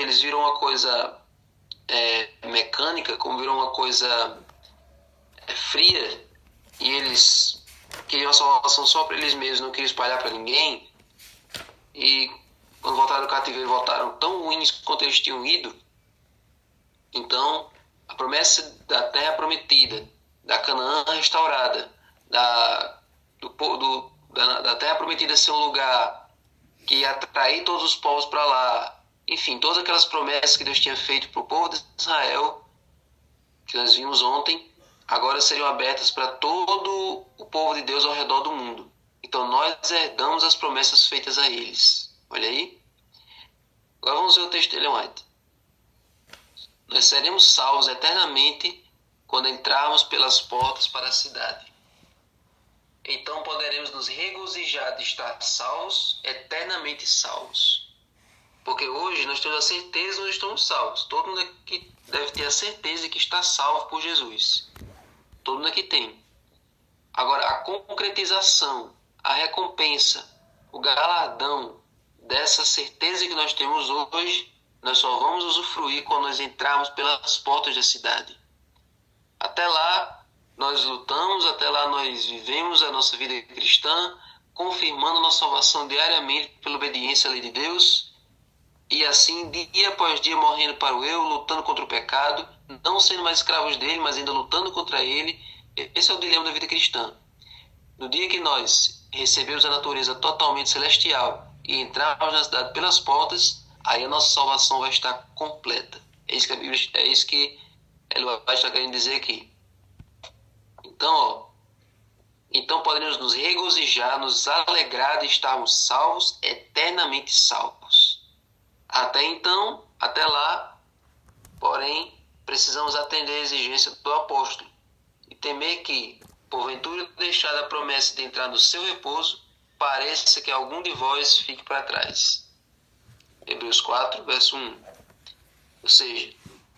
deles virou uma coisa mecânica, como virou uma coisa fria, e eles queriam a salvação só para eles mesmos, não queriam espalhar para ninguém, e quando voltaram do cativeiro voltaram tão ruins quanto eles tinham ido. Então a promessa da terra prometida, da Canaã restaurada, da terra prometida ser um lugar que ia atrair todos os povos para lá, enfim, todas aquelas promessas que Deus tinha feito para o povo de Israel, que nós vimos ontem, agora seriam abertas para todo o povo de Deus ao redor do mundo. Então nós herdamos as promessas feitas a eles. Olha aí. Agora vamos ver o texto de Ellen White. Nós seremos salvos eternamente quando entrarmos pelas portas para a cidade. Então poderemos nos regozijar de estar salvos, eternamente salvos. Porque hoje nós temos a certeza de que nós estamos salvos. Todo mundo aqui deve ter a certeza de que está salvo por Jesus. Todo mundo aqui tem. Agora, a concretização, a recompensa, o galardão dessa certeza que nós temos hoje, nós só vamos usufruir quando nós entrarmos pelas portas da cidade. Até lá, nós lutamos, até lá nós vivemos a nossa vida cristã, confirmando nossa salvação diariamente pela obediência à lei de Deus, e assim, dia após dia, morrendo para o eu, lutando contra o pecado, não sendo mais escravos dele, mas ainda lutando contra ele. Esse é o dilema da vida cristã. No dia que nós recebemos a natureza totalmente celestial e entrarmos na cidade pelas portas, aí a nossa salvação vai estar completa. É isso que a Bíblia, é isso que ela vai estar querendo dizer aqui. Então podemos nos regozijar, nos alegrar de estarmos salvos, eternamente salvos. Até então, até lá, porém, precisamos atender a exigência do apóstolo e temer que, porventura deixada a promessa de entrar no seu repouso, pareça que algum de vós fique para trás. Hebreus 4, verso 1. Ou seja,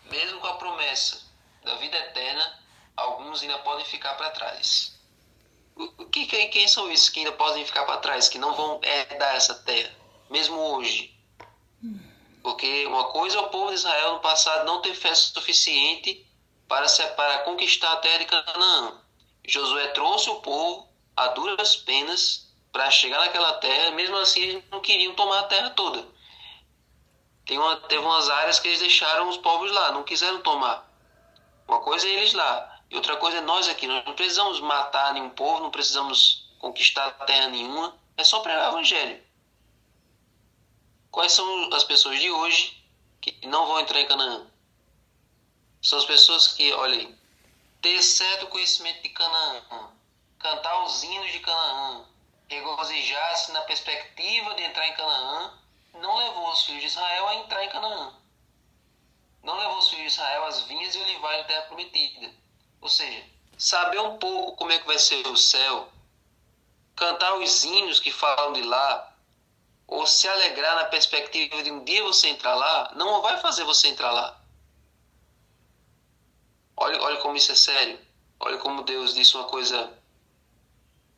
mesmo com a promessa da vida eterna, alguns ainda podem ficar para trás. Quem são esses que ainda podem ficar para trás, que não vão herdar essa terra, mesmo hoje? Porque uma coisa é o povo de Israel no passado não ter fé suficiente para conquistar a terra de Canaã. Josué trouxe o povo a duras penas para chegar naquela terra, mesmo assim eles não queriam tomar a terra toda. Teve umas áreas que eles deixaram os povos lá, não quiseram tomar. Uma coisa é eles lá, e outra coisa é nós aqui. Nós não precisamos matar nenhum povo, não precisamos conquistar terra nenhuma, é só pregar o evangelho. Quais são as pessoas de hoje que não vão entrar em Canaã? São as pessoas que, olhem, ter certo conhecimento de Canaã, cantar os hinos de Canaã, regozijar-se na perspectiva de entrar em Canaã, não levou os filhos de Israel a entrar em Canaã. Não levou os filhos de Israel às vinhas e olivais da terra prometida. Ou seja, saber um pouco como é que vai ser o céu, cantar os hinos que falam de lá, ou se alegrar na perspectiva de um dia você entrar lá, não vai fazer você entrar lá. Olha como isso é sério. Olha como Deus disse uma coisa.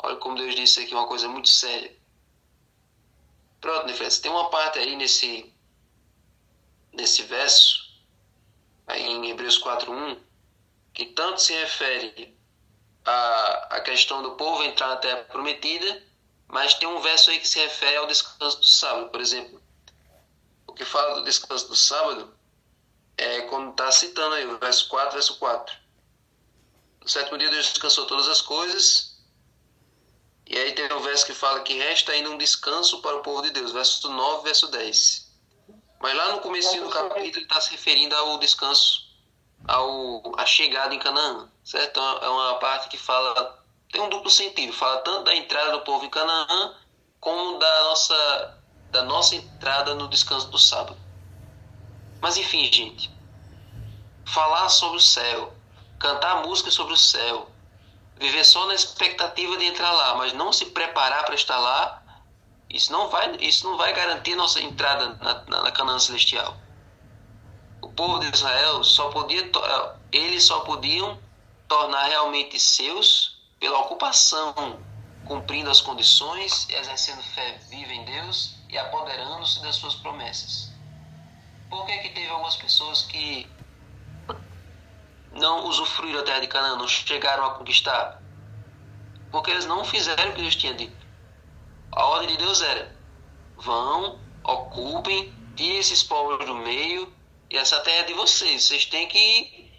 Olha como Deus disse aqui uma coisa muito séria. Pronto, Nefres, tem uma parte aí nesse verso, aí em Hebreus 4:1, que tanto se refere à questão do povo entrar na terra prometida, mas tem um verso aí que se refere ao descanso do sábado, por exemplo. O que fala do descanso do sábado é quando está citando aí o verso 4, verso 4. No sétimo dia Deus descansou todas as coisas. E aí tem um verso que fala que resta ainda um descanso para o povo de Deus. Verso 9, verso 10. Mas lá no comecinho do capítulo ele está se referindo ao descanso, à chegada em Canaã. Certo? É uma parte que fala, tem um duplo sentido. Fala tanto da entrada do povo em Canaã, como da nossa entrada no descanso do sábado. Mas enfim, gente, falar sobre o céu, cantar música sobre o céu, viver só na expectativa de entrar lá, mas não se preparar para estar lá, isso não vai garantir nossa entrada na Canaã celestial. O povo de Israel eles só podiam tornar realmente seus pela ocupação, cumprindo as condições, exercendo fé viva em Deus e apoderando-se das suas promessas. Por que que teve algumas pessoas que não usufruíram da terra de Canaã, não chegaram a conquistar? Porque eles não fizeram o que Deus tinha dito. A ordem de Deus era: vão, ocupem, tirem esses povos do meio, e essa terra é de vocês. Vocês têm que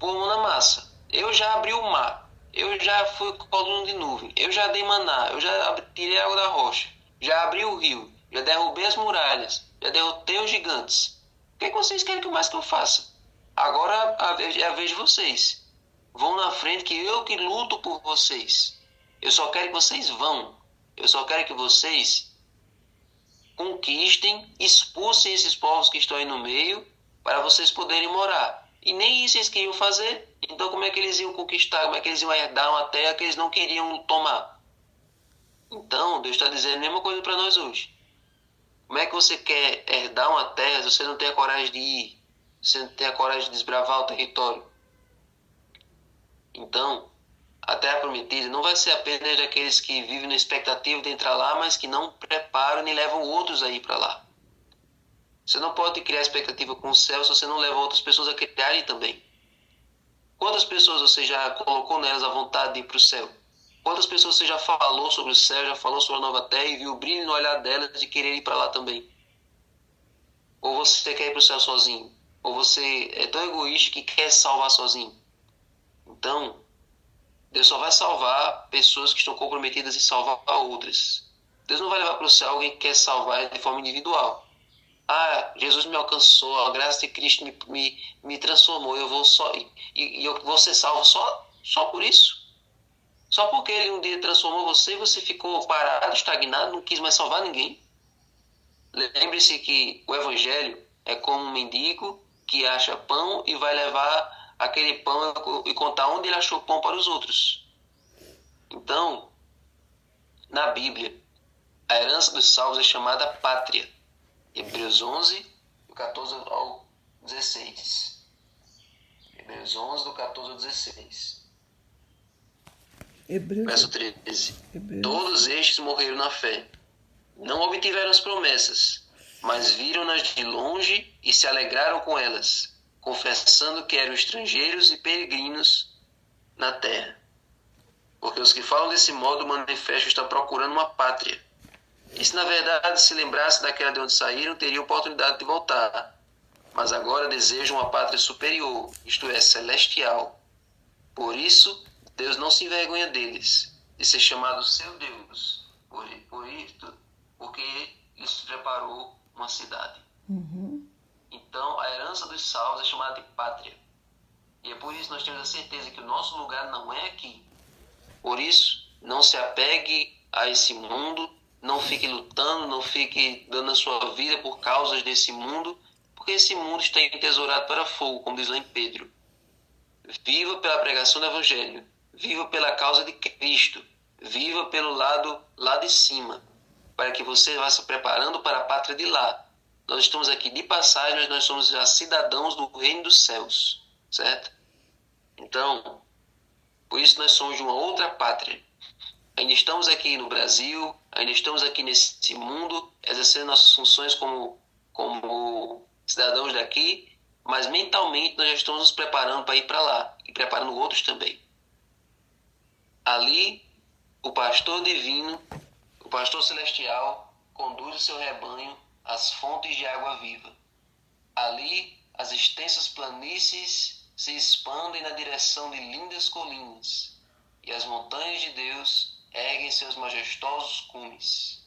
pôr a mão na massa. Eu já abri o mar, eu já fui coluna de nuvem, eu já dei maná, eu já tirei a água da rocha, já abri o rio, já derrubei as muralhas, já derrotei os gigantes. O que vocês querem que mais que eu faça? Agora é a vez de vocês. Vão na frente que eu que luto por vocês. Eu só quero que vocês vão. Eu só quero que vocês conquistem, expulsem esses povos que estão aí no meio para vocês poderem morar. E nem isso eles queriam fazer. Então como é que eles iam conquistar? Como é que eles iam herdar uma terra que eles não queriam tomar? Então Deus está dizendo a mesma coisa para nós hoje. Como é que você quer herdar uma terra se você não tem a coragem de ir? Se você não tem a coragem de desbravar o território? Então, a terra prometida não vai ser apenas daqueles que vivem na expectativa de entrar lá, mas que não preparam nem levam outros a ir para lá. Você não pode criar expectativa com o céu se você não leva outras pessoas a criarem também. Quantas pessoas você já colocou nelas a vontade de ir para o céu? Quantas pessoas você já falou sobre o céu, já falou sobre a nova terra e viu o brilho no olhar delas de querer ir para lá também? Ou você quer ir para o céu sozinho? Ou você é tão egoísta que quer salvar sozinho? Então, Deus só vai salvar pessoas que estão comprometidas em salvar outras. Deus não vai levar para o céu alguém que quer salvar de forma individual. Ah, Jesus me alcançou, a graça de Cristo me transformou, eu vou só e eu vou ser salvo só por isso? Só porque ele um dia transformou você e você ficou parado, estagnado, não quis mais salvar ninguém? Lembre-se que o evangelho é como um mendigo que acha pão e vai levar aquele pão e contar onde ele achou pão para os outros. Então, na Bíblia, a herança dos salvos é chamada pátria. Hebreus 11, do 14 ao 16. Hebreus 11, do 14 ao 16. Verso 13. Todos estes morreram na fé. Não obtiveram as promessas, mas viram-nas de longe e se alegraram com elas, confessando que eram estrangeiros e peregrinos na terra. Porque os que falam desse modo manifestam estar procurando uma pátria. E se na verdade se lembrasse daquela de onde saíram, teriam oportunidade de voltar. Mas agora desejam uma pátria superior, isto é, celestial. Por isso, Deus não se envergonha deles, de ser chamado seu Deus, porque lhes preparou uma cidade. Então, a herança dos salvos é chamada de pátria. E é por isso que nós temos a certeza que o nosso lugar não é aqui. Por isso, não se apegue a esse mundo, não fique lutando, não fique dando a sua vida por causas desse mundo, porque esse mundo está entesourado para fogo, como diz lá em Pedro. Viva pela pregação do Evangelho, viva pela causa de Cristo, viva pelo lado lá de cima, para que você vá se preparando para a pátria de lá. Nós estamos aqui de passagem, mas nós somos já cidadãos do reino dos céus, certo? Então, por isso nós somos de uma outra pátria. Ainda estamos aqui no Brasil, ainda estamos aqui nesse mundo, exercendo nossas funções como cidadãos daqui, mas mentalmente nós já estamos nos preparando para ir para lá e preparando outros também. Ali, o pastor divino, o pastor celestial, conduz o seu rebanho às fontes de água viva. Ali, as extensas planícies se expandem na direção de lindas colinas, e as montanhas de Deus erguem seus majestosos cumes.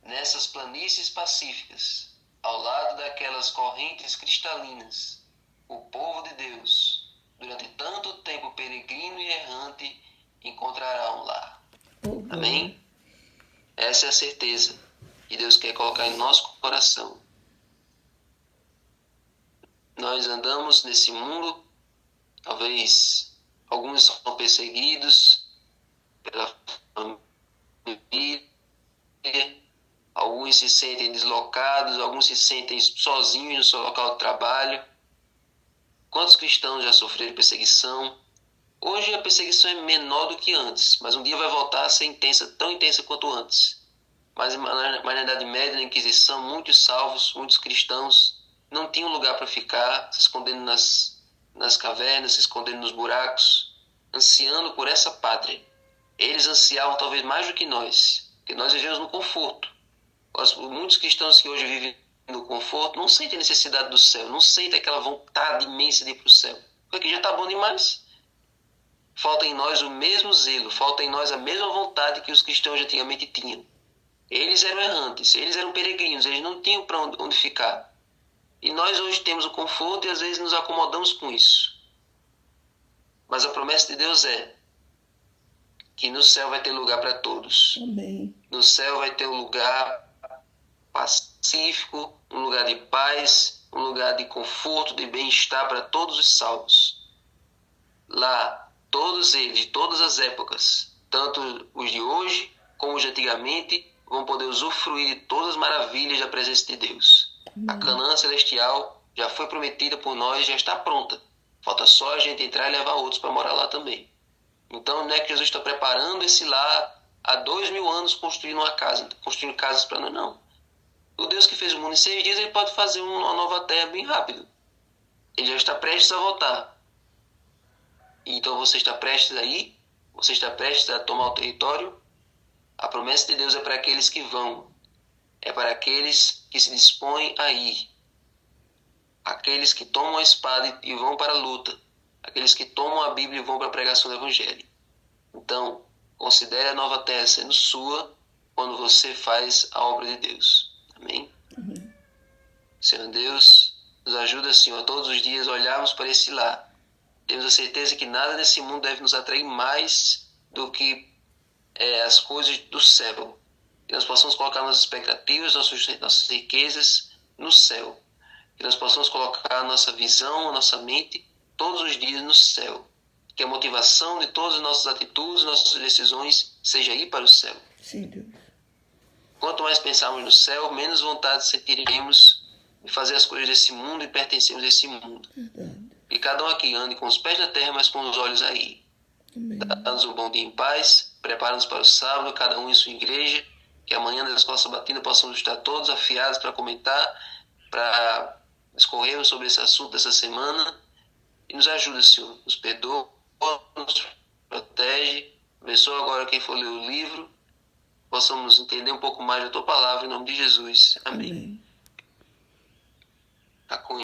Nessas planícies pacíficas, ao lado daquelas correntes cristalinas, o povo de Deus, durante tanto tempo peregrino e errante, encontrará um lar. Amém? Essa é a certeza que Deus quer colocar em nosso coração. Nós andamos nesse mundo, talvez alguns são perseguidos pela família, alguns se sentem deslocados, alguns se sentem sozinhos no seu local de trabalho. Quantos cristãos já sofreram perseguição? Hoje a perseguição é menor do que antes, mas um dia vai voltar a ser intensa, tão intensa quanto antes. Mas na Idade Média, na Inquisição, muitos salvos, muitos cristãos não tinham lugar para ficar, se escondendo nas cavernas, se escondendo nos buracos, ansiando por essa pátria. Eles ansiavam talvez mais do que nós, porque nós vivemos no conforto. Muitos cristãos que hoje vivem no conforto não sentem a necessidade do céu, não sentem aquela vontade imensa de ir para o céu, porque já está bom demais. Falta em nós o mesmo zelo, falta em nós a mesma vontade que os cristãos antigamente tinham. Eles eram errantes, eles eram peregrinos, eles não tinham para onde ficar. E nós hoje temos o conforto e às vezes nos acomodamos com isso. Mas a promessa de Deus é que no céu vai ter lugar para todos. Amém. No céu vai ter um lugar pacífico, um lugar de paz, um lugar de conforto, de bem-estar para todos os salvos. Lá, todos eles, de todas as épocas, tanto os de hoje como os de antigamente, vão poder usufruir de todas as maravilhas da presença de Deus. A Canaã celestial já foi prometida por nós, já está pronta. Falta só a gente entrar e levar outros para morar lá também. Então não é que Jesus está preparando esse lar há 2000 anos construindo uma casa, construindo casas para nós, não. O Deus que fez o mundo em 6 dias, ele pode fazer uma nova terra bem rápido. Ele já está prestes a voltar. Então você está prestes a ir, você está prestes a tomar o território. A promessa de Deus é para aqueles que vão, é para aqueles que se dispõem a ir, aqueles que tomam a espada e vão para a luta, aqueles que tomam a Bíblia e vão para a pregação do Evangelho. Então, considere a nova terra sendo sua quando você faz a obra de Deus. Amém? Amém. Senhor Deus, nos ajuda, Senhor, todos os dias a olharmos para esse lar. Temos a certeza que nada nesse mundo deve nos atrair mais do que as coisas do céu. Que nós possamos colocar nossas expectativas, nossas riquezas no céu. Que nós possamos colocar a nossa visão, a nossa mente, todos os dias no céu. Que a motivação de todas as nossas atitudes, nossas decisões, seja ir para o céu. Sim, Deus. Quanto mais pensarmos no céu, menos vontade sentiremos de fazer as coisas desse mundo e pertencermos a esse mundo. Verdade. E cada um aqui ande com os pés na terra, mas com os olhos aí. Amém. Dá-nos um bom dia em paz, prepara-nos para o sábado, cada um em sua igreja, que amanhã na escola sabatina possamos estar todos afiados para comentar, para discorrermos sobre esse assunto dessa semana. E nos ajuda, Senhor, nos perdoa, nos protege, abençoa agora quem for ler o livro, possamos entender um pouco mais da Tua palavra, em nome de Jesus. Amém. Amém. Tá com